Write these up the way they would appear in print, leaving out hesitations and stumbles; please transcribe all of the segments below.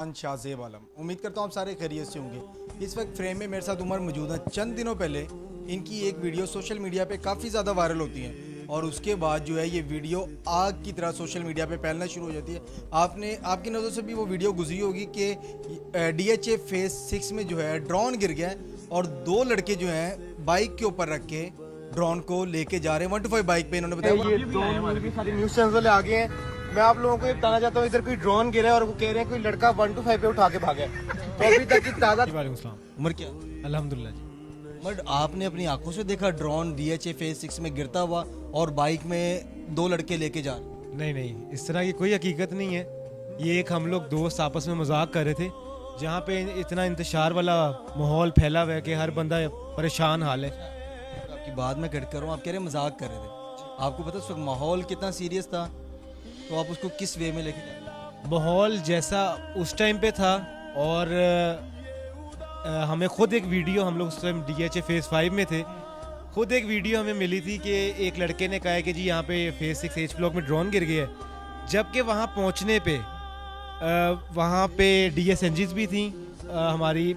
शाहजेब आलम। उम्मीद करता हूँ आप सारे खैरियत से होंगे। इस वक्त फ्रेम में मेरे साथ उमर मौजूद है। चंद दिनों पहले इनकी एक वीडियो सोशल मीडिया पे काफ़ी ज़्यादा वायरल होती है और उसके बाद जो है ये वीडियो आग की तरह सोशल मीडिया पे फैलना शुरू हो जाती है। आपकी नज़र से भी वो वीडियो गुजरी होगी कि DHA फेज 6 में जो है ड्रोन गिर गया और दो लड़के जो हैं बाइक के ऊपर रख के ड्रोन को लेके जा रहे हैं 125 बाइक पे। इन्होंने बताया ये दो सारी न्यूज चैनल वाले आ गए हैं। मैं आप लोगों को ये बताना चाहता हूँ, इधर कोई ड्रोन गिरा है और वो कह रहे हैं कोई लड़का 125 पे उठा के भागा है। तो अभी तक की ताजा उमर क्या अल्हम्दुलिल्लाह जी। बट आपने अपनी आंखों से देखा ड्रोन DHA फेज 6 में गिरता हुआ और बाइक में दो लड़के लेके जा रहे? नहीं नहीं, इस तरह की कोई हकीकत नहीं है। ये एक हम लोग दोस्त आपस में मजाक कर रहे थे, जहाँ पे इतना इंतशार वाला माहौल फैला हुआ है कि हर बंदा परेशान हाल है। आपकी बात मैं कट कर रहा हूँ, आप कह रहे हैं मजाक कर रहे थे। आपको पता उस वक्त माहौल कितना सीरियस था, तो आप उसको किस वे में लेके जाए? माहौल जैसा उस टाइम पे था और हमें खुद एक वीडियो, हम लोग उस टाइम DHA फेज़ 5 में थे, खुद एक वीडियो हमें मिली थी कि एक लड़के ने कहा है कि जी यहाँ पे फेज़ 6 H ब्लॉक में ड्रोन गिर गया है। जबकि वहाँ पहुँचने पे वहाँ पे DSNGs भी थी, हमारी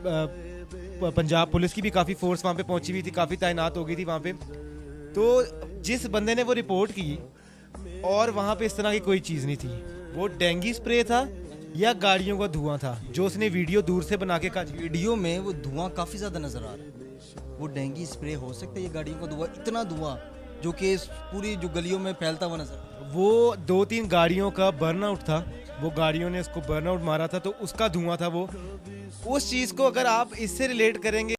पंजाब पुलिस की भी काफ़ी फोर्स वहाँ पे पहुँची हुई थी, काफ़ी तैनात हो गई थी वहाँ पे। तो जिस बंदे ने वो रिपोर्ट की और वहाँ पे इस तरह की कोई चीज़ नहीं थी, वो डेंगी स्प्रे था या गाड़ियों का धुआं था जो उसने वीडियो दूर से बना के कहा। वीडियो में वो धुआं काफ़ी ज़्यादा नज़र आ रहा है, वो डेंगी स्प्रे हो सकता है, ये गाड़ियों का धुआं, इतना धुआं जो कि पूरी जो गलियों में फैलता हुआ नजर आ रहा है। वो 2-3 गाड़ियों का बर्नआउट था, वो गाड़ियों ने उसको बर्नआउट मारा था, तो उसका धुआं था वो। उस चीज़ को अगर आप इससे रिलेट करेंगे